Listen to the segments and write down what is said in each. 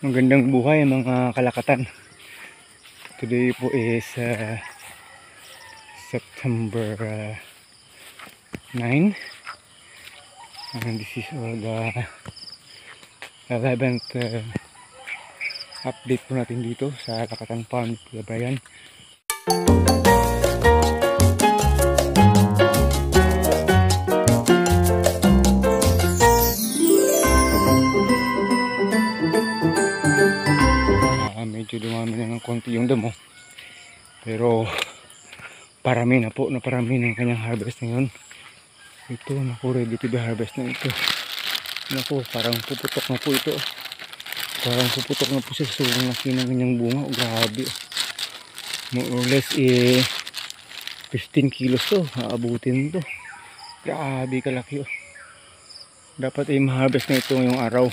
Magandang buhay mga kalakatan. Today po is September 9 and this is the 11th update po natin dito sa Lakatan Farm, Kuya Brian. Medyo dumami na ng konti yung damo, pero parami na po, naparami ng kanyang harvest ngayon. Ito, naku, ready to be harvest na ito. Naku, parang puputok na po ito. Parang puputok na po siya sa sobrang laki ng kanyang bunga. Oh, grabe. More or less 15 kilos to, aabutin to. Grabe kalaki. Dapat ma-harvest na ito ngayong araw.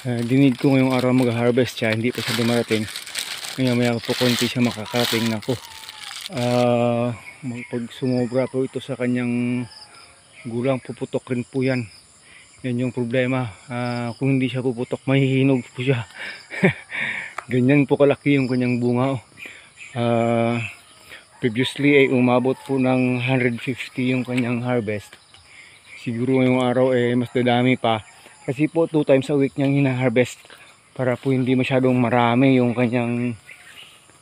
Dinig ko ngayong araw mag-harvest siya, hindi pa siya dumarating. Maya po konti siya makakarating. Nako, pag sumobra po ito sa kanyang gulang, puputok rin po yan. Yan yung problema. Kung hindi siya puputok, mahihinog po siya. Ganyan po kalaki yung kanyang bunga. Previously ay umabot po ng 150 yung kanyang harvest. Siguro ngayong araw mas dadami pa. Kasi po 2 times a week niyang hina-harvest para po hindi masyadong marami yung kanyang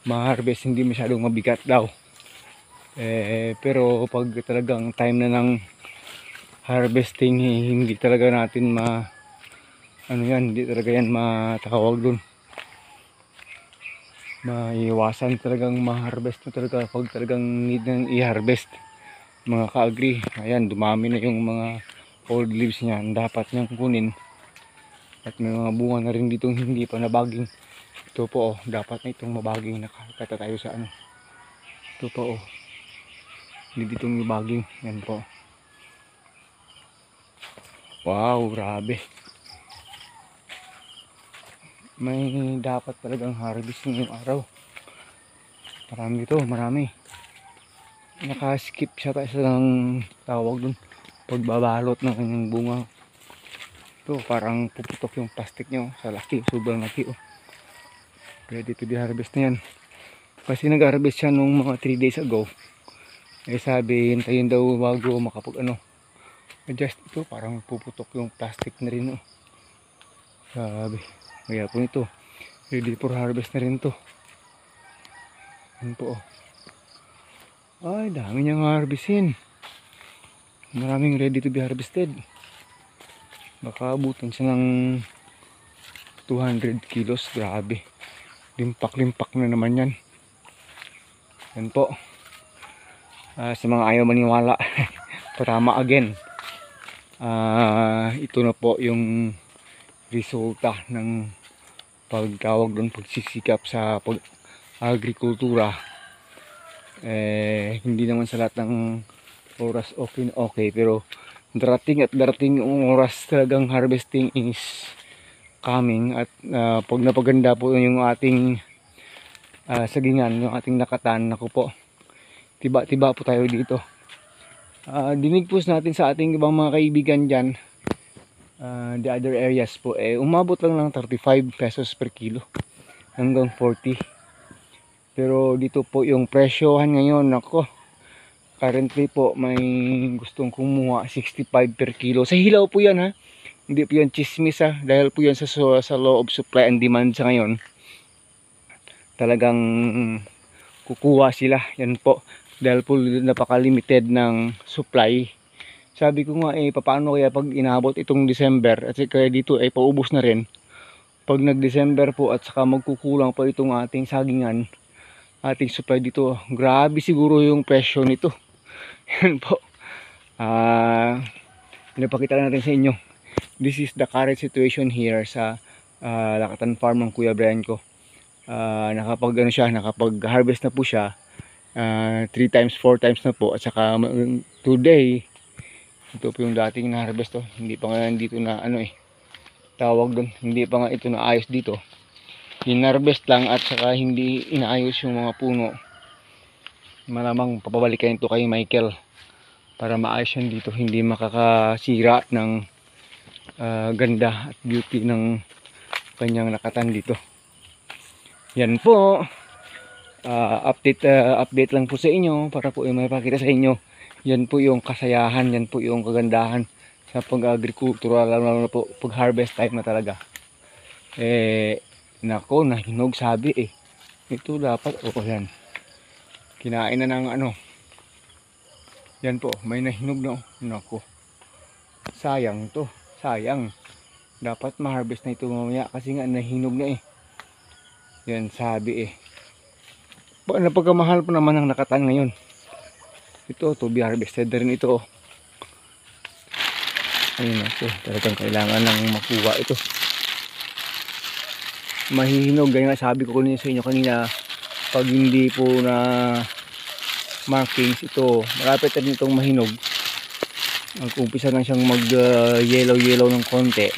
ma-harvest, hindi masyadong mabigat daw. Pero pag talagang time na ng harvesting, hindi talaga natin hindi talaga yan matakawag dun. Maiwasan talagang ma-harvest na talaga pag talagang need nang i-harvest, mga ka-agri. Ayan, dumami na yung mga old leaves niya, dapat niyang kunin. At may mga bunga na rin ditong hindi pa nabaging. Ito po, dapat na itong mabaging. Nakakata tayo sa ano. Ito po, hindi ditong mabaging. Yan po. Wow, grabe. May dapat talagang harvest ngayong araw. Marami ito, marami. Nakaskip siya tayo sa tawag dun, pagbabalot ng kanyang bunga. Ito, parang puputok yung plastic niya. Sa laki, sobrang laki. Ready to be harvest na yan. Kasi nag-harvest siya nung mga 3 days ago. Sabi, hintayin daw bago makapag adjust. Ito, parang puputok yung plastic na rin. Sabi, kaya po ito, ready for harvest na rin to. Yan po. Ay, dami niyang harvestin. Maraming ready to be harvested. Baka abutin siya ng 200 kilos. Grabe. Limpak-limpak na naman yan. Yan po. Sa mga ayaw maniwala, tama again. Ito na po yung resulta ng pagtawag doon, pagsisikap sa pag-agrikultura. Hindi naman sa lahat ng oras okay, pero darating yung oras talagang harvesting is coming. At pag napaganda po yung ating sagingan, yung ating lakatan, naku po, tiba-tiba po tayo dito. Dinig po natin sa ating ibang mga kaibigan dyan, the other areas po, umabot lang ng 35 pesos per kilo hanggang 40. Pero dito po yung presyohan ngayon, nako, currently po may gustong kumuha 65 per kilo. Sa hilaw po yan, ha, hindi po yan chismis, ha, dahil po yan sa law of supply and demand sa ngayon. Talagang kukuha sila, yan po, dahil po napaka-limited ng supply. Sabi ko nga, paano kaya pag inabot itong December at kaya dito ay paubos na rin. Pag nag-December po at saka magkukulang pa itong ating sagingan, ating supply dito, grabe siguro yung presyo nito. Yan po. Pinapakita natin sa inyo. This is the current situation here sa Lakatan Farm ng Kuya Brian ko. Nakapag-harvest na po siya. 3 times, 4 times na po. At saka today, ito po yung dating na-harvest. Hindi pa nga dito na tawag doon. Hindi pa nga ito naayos dito. Hinarvest lang at saka hindi inaayos yung mga puno. Malamang papabalikan ito kay Michael para maayos yan dito, hindi makakasira ng ganda at beauty ng kanyang lakatan dito. Yan po. Update lang po sa inyo para po may pakita sa inyo. Yan po yung kasayahan, yan po yung kagandahan sa pag-agrikultura, lalo na po pag harvest time na talaga. Nako, nahinog sabi ito dapat, yan. Kinain na ng ano. Yan po, may nahinog na. Nako. Sayang to, sayang. Dapat ma-harvest na ito mamaya kasi nga nahinog na Yan sabi napagkamahal po naman ang lakatan ngayon. Ito, to be harvested na rin ito. Ayun ako, talagang kailangan lang makuha ito. Mahihinog, ganyan sabi ko sa inyo kanina, pag hindi po na markings ito, malapit na rin itong mahinog. Mag-umpisa lang siyang mag yellow ng konti.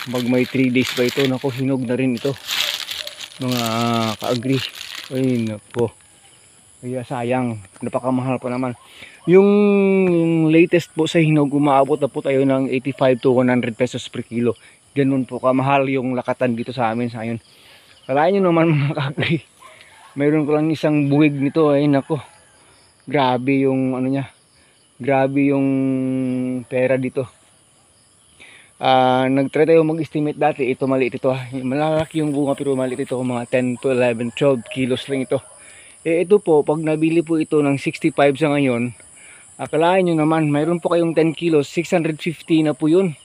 Pag may 3 days pa ito, nako, hinog na rin ito. Mga ka-agri. Ay nako. Kaya sayang, napakamahal pa naman. Yung latest po sa hinog, umaabot na po tayo ng 85 to 100 pesos per kilo. Ganun po kamahal yung lakatan dito sa amin sa ngayon. Kalahin nyo naman mga ka-agri. Mayroon ko lang isang buwig nito. Ay nako. Grabe yung ano niya. Grabe yung pera dito. Nagtry tayo mag-estimate dati. Ito maliit ito. Malaki yung bunga pero maliit ito. Mga 10 to 11, 12 kilos lang ito. Ito po, pag nabili po ito ng 65 sa ngayon, akalain nyo naman, mayroon po kayong 10 kilos, 650 na po yun.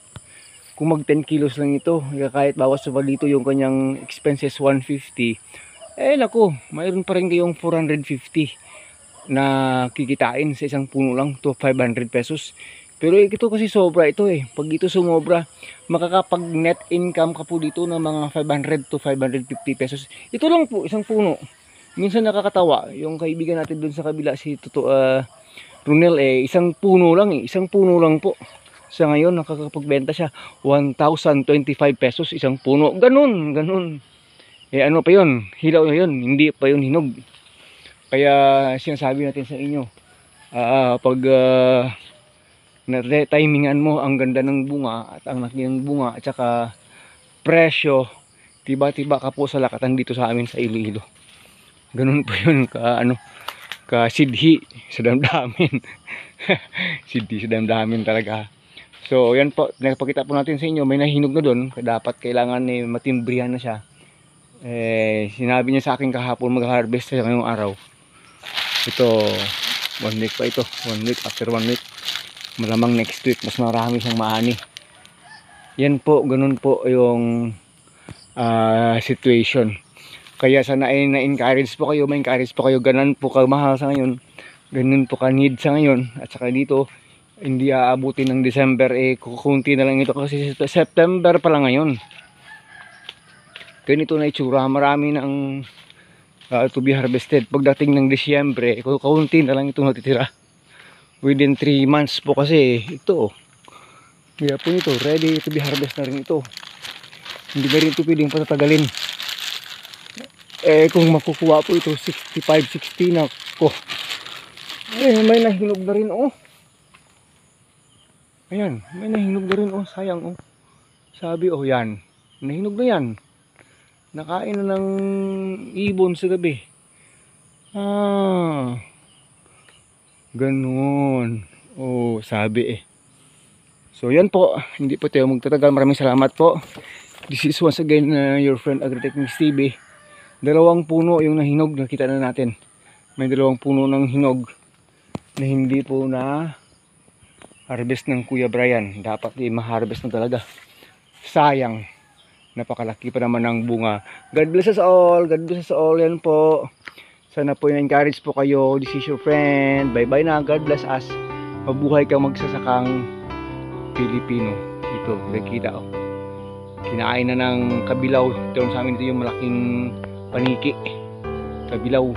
Kung mag 10 kilos lang ito, kahit bawas pa dito yung kanyang expenses 150, naku, mayroon pa rin kayong 450 na kikitain sa isang puno lang to 500 pesos. Pero ito kasi sobra ito Pag ito sumobra, makakapag net income ka po dito ng mga 500 to 550 pesos. Ito lang po, isang puno. Minsan nakakatawa, yung kaibigan natin dun sa kabila, si Ronel, isang puno lang po. Sa ngayon, nakakapagbenta siya 1,025 pesos isang puno. Ganun. Ano pa yun? Hilaw na yun, hindi pa yun hinog. Kaya sinasabi natin sa inyo, pag na-timingan mo ang ganda ng bunga at ang laki ng bunga at saka presyo, tiba-tiba ka po sa lakatan dito sa amin sa Iloilo. Ganun po yun ka sidhi sa damdamin. Sidhi sa damdamin talaga. So yan po, nagpakita po natin sa inyo, may nahinog na doon, dapat kailangan matimbrihan na siya. Sinabi niya sa akin kahapon mag-harvest siya ngayong araw. Ito 1 week pa ito, 1 week, after 1 week malamang next week mas marami siyang maani. Yan po, ganun po yung situation. Kaya sana na-encourage po kayo, ma-encourage po kayo, ganun po kamahal sa ngayon, ganun po ka-need sa ngayon. At saka dito hindi aabutin ng December, kukunti na lang ito kasi September pa lang ngayon. Ganito na itsura, marami ng to be harvested. Pagdating ng Disyembre, kukunti na lang itong natitira. Within 3 months po kasi ito. Kaya po ito, ready to be harvest na rin ito. Hindi na rin ito pwedeng patatagalin. Kung makukuha po ito 65, 60 na ko. May nahinog na rin Ayan, may nahinog na rin sayang Sabi yan, nahinog na yan. Nakain na ng ibon sa gabi. Ganun. Sabi So yan po, hindi po tayo magtatagal. Maraming salamat po. This is once again your friend Agritechnics TV. 2 puno yung nahinog, nakita na natin. May 2 puno ng hinog na hindi po na harvest ng Kuya Brian. Dapat ma-harvest na talaga. Sayang. Napakalaki pa naman ng bunga. God bless us all. God bless us all. Yan po. Sana po na-encourage po kayo. This is your friend. Bye-bye na. God bless us. Mabuhay kang magsasakang Pilipino. Ito, nakikita Kinain na ng kabilaw. Ito sa amin ito yung malaking paniki. Kabilaw.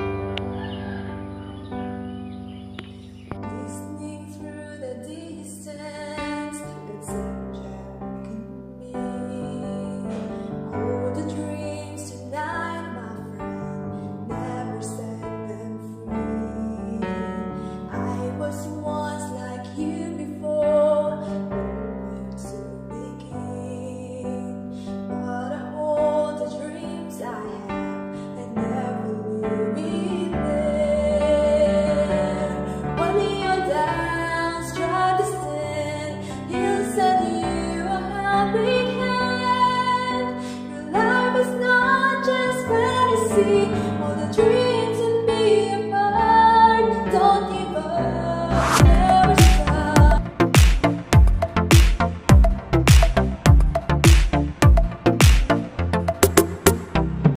see all the dreams